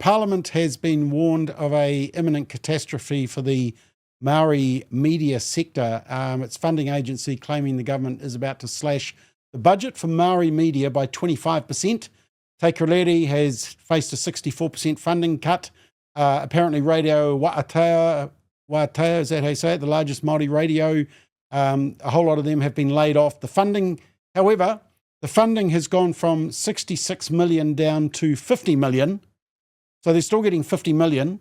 Parliament has been warned of a imminent catastrophe for the Maori media sector. Its funding agency claiming the government is about to slash the budget for Maori media by 25%. Te Rere has faced a 64% funding cut. Apparently Radio Waiatea, is that how you say it, the largest Māori radio, a whole lot of them have been laid off. The funding has gone from 66 million down to 50 million. So they're still getting 50 million.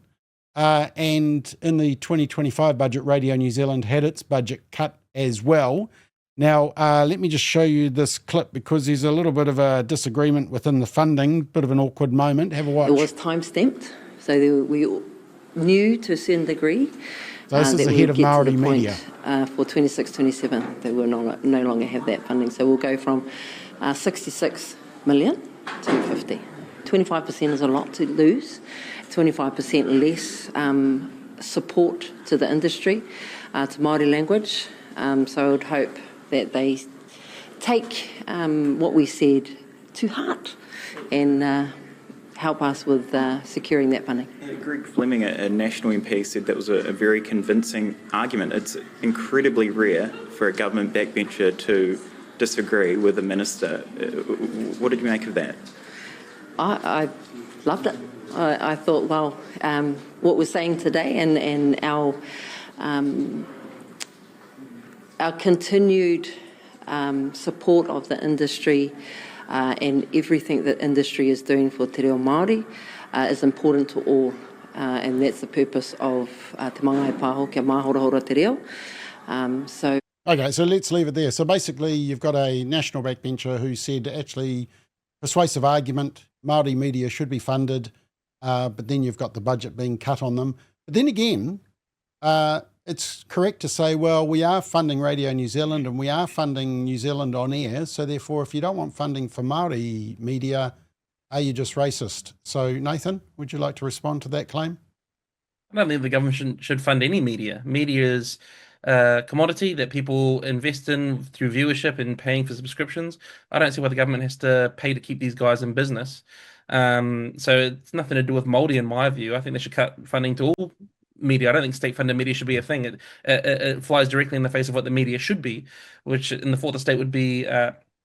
And in the 2025 budget, Radio New Zealand had its budget cut as well. Now, let me just show you this clip because there's a little bit of a disagreement within the funding, bit of an awkward moment. Have a watch. It was time-stamped, so we knew to a certain degree so this is the head of Maori media. For 26-27, they will no longer have that funding. So we'll go from 66 million to 50. 25% is a lot to lose. 25% less support to the industry, to Māori language. So I would hope that they take what we said to heart and help us with securing that funding. Greg Fleming, a National MP, said that was a very convincing argument. It's incredibly rare for a government backbencher to disagree with a minister. What did you make of that? I loved it. I thought, well, what we're saying today and our continued support of the industry and everything that industry is doing for te reo Māori is important to all. And that's the purpose of Te Māngai Pāho kia mahorahora te reo. Okay, so let's leave it there. So basically you've got a national backbencher who said actually persuasive argument, Māori media should be funded, but then you've got the budget being cut on them. But then again, it's correct to say, well, we are funding Radio New Zealand and we are funding New Zealand on air, so therefore if you don't want funding for Māori media, are you just racist? So Nathan, would you like to respond to that claim? I don't think the government should fund any media. Media is a commodity that people invest in through viewership and paying for subscriptions. I don't see why the government has to pay to keep these guys in business. So it's nothing to do with Māori in my view. I think they should cut funding to all media. I don't think state-funded media should be a thing. It flies directly in the face of what the media should be, which in the fourth estate would be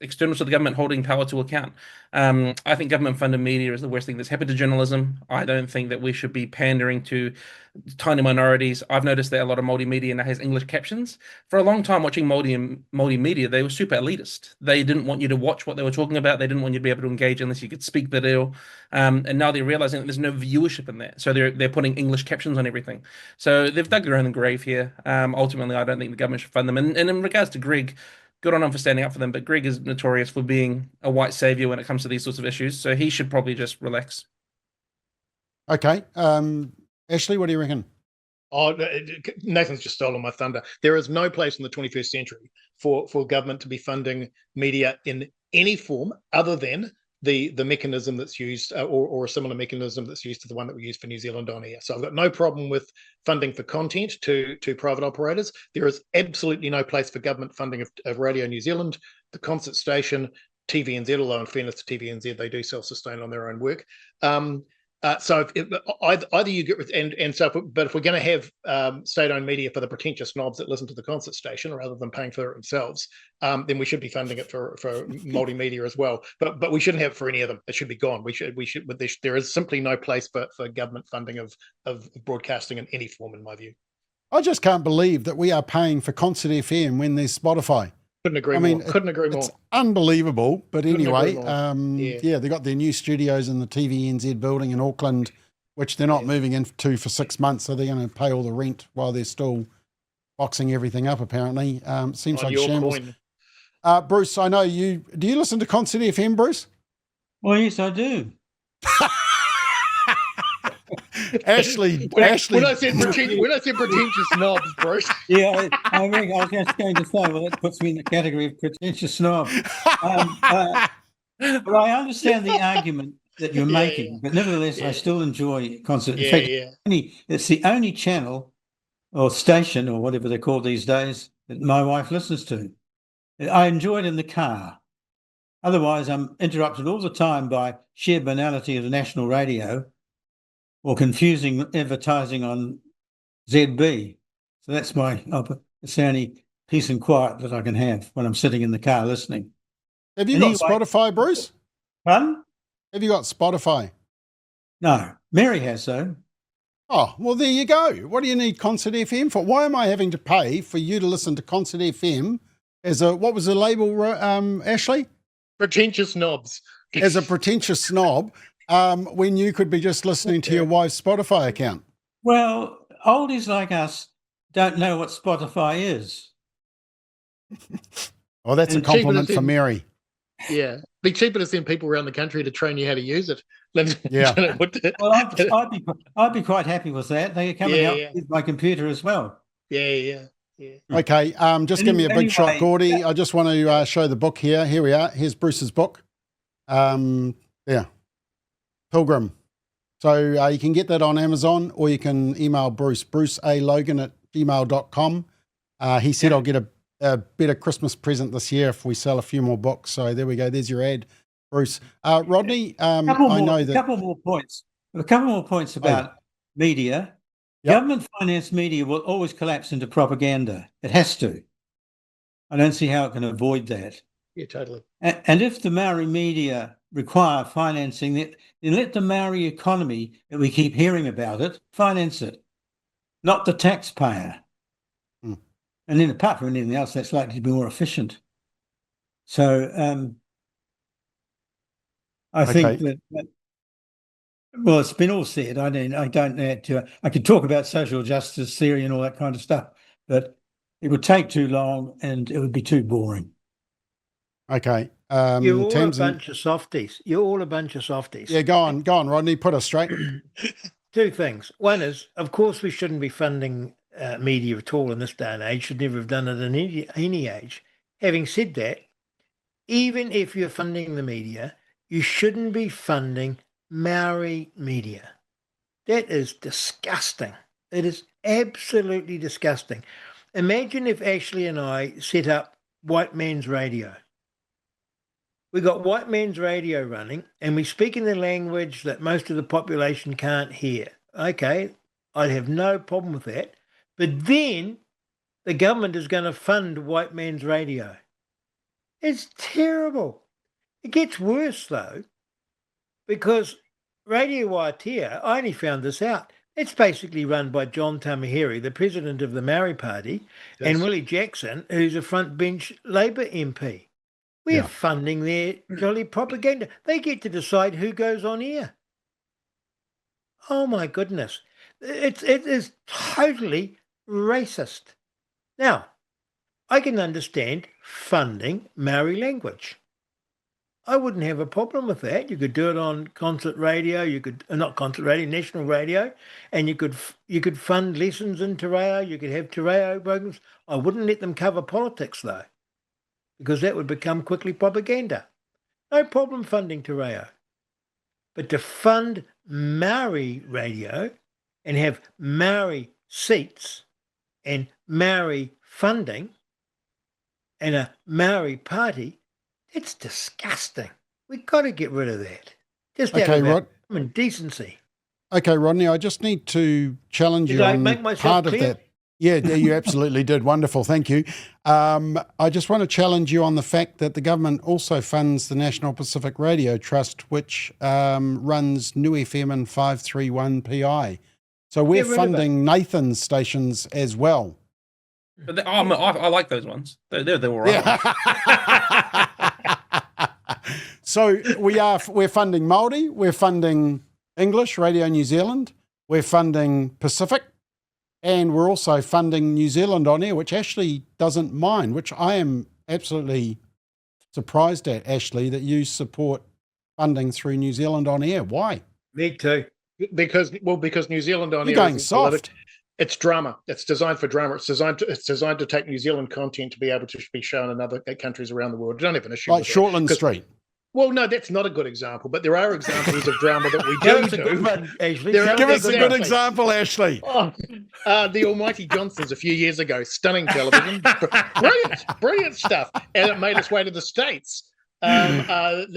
external to the government holding power to account. I think government-funded media is the worst thing that's happened to journalism. I don't think that we should be pandering to tiny minorities. I've noticed that a lot of Māori media now has English captions. For a long time watching Māori media, they were super elitist. They didn't want you to watch what they were talking about. They didn't want you to be able to engage unless you could speak the reo. And now they're realizing that there's no viewership in that. So they're putting English captions on everything. So they've dug their own grave here. Ultimately, I don't think the government should fund them. And in regards to Greg, good on him for standing up for them, but Greg is notorious for being a white savior when it comes to these sorts of issues, so he should probably just relax. Okay. Ashley, what do you reckon? Oh, Nathan's just stolen my thunder. There is no place in the 21st century for government to be funding media in any form other than the mechanism that's used or a similar mechanism that's used to the one that we use for New Zealand on air. So I've got no problem with funding for content to private operators. There is absolutely no place for government funding of Radio New Zealand, the concert station, TVNZ, although in fairness to TVNZ, they do self-sustain on their own work. So either you get but if we're going to have state-owned media for the pretentious snobs that listen to the concert station rather than paying for it themselves, then we should be funding it for multimedia as well. But we shouldn't have it for any of them. It should be gone. There is simply no place for government funding of broadcasting in any form, in my view. I just can't believe that we are paying for Concert FM when there's Spotify. Couldn't agree more. Couldn't agree more. It's unbelievable. But anyway, they got their new studios in the TVNZ building in Auckland, which they're not moving into for 6 months. So they're going to pay all the rent while they're still boxing everything up, apparently. Seems like shambles. Bruce, I know do you listen to Concert FM, Bruce? Well, yes, I do. Ashley. When I said pretentious snobs, Bruce. Yeah, I was just going to say, well, that puts me in the category of pretentious snob. But I understand the argument that you're making, but nevertheless, I still enjoy concert. In fact, it's the only channel or station or whatever they're called these days that my wife listens to. I enjoy it in the car. Otherwise, I'm interrupted all the time by sheer banality of the national radio. or confusing advertising on ZB. So that's it's the only peace and quiet that I can have when I'm sitting in the car listening. Have you got Spotify, Bruce? Pardon? Have you got Spotify? No. Mary has, though. Oh, well, there you go. What do you need Concert FM for? Why am I having to pay for you to listen to Concert FM as what was the label, Ashley? Pretentious knobs. As a pretentious snob, when you could be just listening to your wife's Spotify account? Well, oldies like us don't know what Spotify is. Well, that's a compliment for Mary. Yeah. Be cheaper to send people around the country to train you how to use it. Yeah. Well, I'd be quite happy with that. They come and help with my computer as well. Yeah. Okay, just give me a big shot, Gordy. I just want to show the book here. Here we are. Here's Bruce's book. Yeah, Pilgrim. So you can get that on Amazon, or you can email brucealogan@gmail.com. He said I'll get a better Christmas present this year if we sell a few more books. So there we go. There's your ad, Bruce. Rodney, I know that... A couple more points about media. Yep. Government-financed media will always collapse into propaganda. It has to. I don't see how it can avoid that. Yeah, totally. And if the Maori media require financing, then let the Maori economy that we keep hearing about it finance it, not the taxpayer. And then apart from anything else, that's likely to be more efficient. So I think that well, it's been all said. I don't add to it. I could talk about social justice theory and all that kind of stuff, but it would take too long and it would be too boring. Okay. You're all a bunch of softies. Yeah, go on, Rodney. Put us straight. Two things. One is, of course, we shouldn't be funding media at all in this day and age. Should never have done it in any age. Having said that, even if you're funding the media, you shouldn't be funding Maori media. That is disgusting. It is absolutely disgusting. Imagine if Ashley and I set up White Man's Radio. We got White Man's Radio running and we speak in the language that most of the population can't hear. Okay, I'd have no problem with that. But then the government is going to fund White Man's Radio. It's terrible. It gets worse, though, because Radio Waitea, I only found this out, it's basically run by John Tamahiri, the president of the Maori Party, and Willie Jackson, who's a front bench Labour MP. We're funding their jolly propaganda. They get to decide who goes on air. Oh, my goodness. It is totally racist. Now, I can understand funding Maori language. I wouldn't have a problem with that. You could do it on concert radio. You could not concert radio, national radio, and you could fund lessons in te reo. You could have te reo programs. I wouldn't let them cover politics though, because that would become quickly propaganda. No problem funding te reo, but to fund Maori radio and have Maori seats and Maori funding and a Maori party. It's disgusting. We've got to get rid of that. Just out of common decency. Okay, Rodney, I just need to challenge you on part of that. Yeah, you absolutely did. Wonderful. Thank you. I just want to challenge you on the fact that the government also funds the National Pacific Radio Trust, which runs New FM and 531 PI. So we're funding Nathan's stations as well. But I like those ones. They're all right. Yeah. So we're funding Māori, we're funding English, Radio New Zealand, we're funding Pacific, and we're also funding New Zealand on air, which Ashley doesn't mind, which I am absolutely surprised at, Ashley, that you support funding through New Zealand on air. Why? Me too. Because New Zealand on air. You're going soft. It's drama. It's designed for drama. It's designed to take New Zealand content to be able to be shown in other countries around the world. I don't have an issue like with Shortland Street. Well, no, that's not a good example, but there are examples of drama that we do. Give us a good example, Ashley. The Almighty Johnsons a few years ago, stunning television, brilliant stuff, and it made its way to the States. The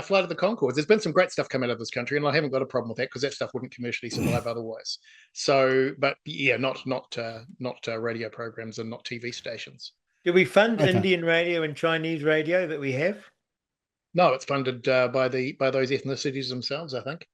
Flight of the Conchords. There's been some great stuff come out of this country, and I haven't got a problem with that because that stuff wouldn't commercially survive otherwise. So, but yeah, not radio programs and not TV stations. Do we fund Okay. Indian radio and Chinese radio that we have? No, it's funded by those ethnicities themselves, I think.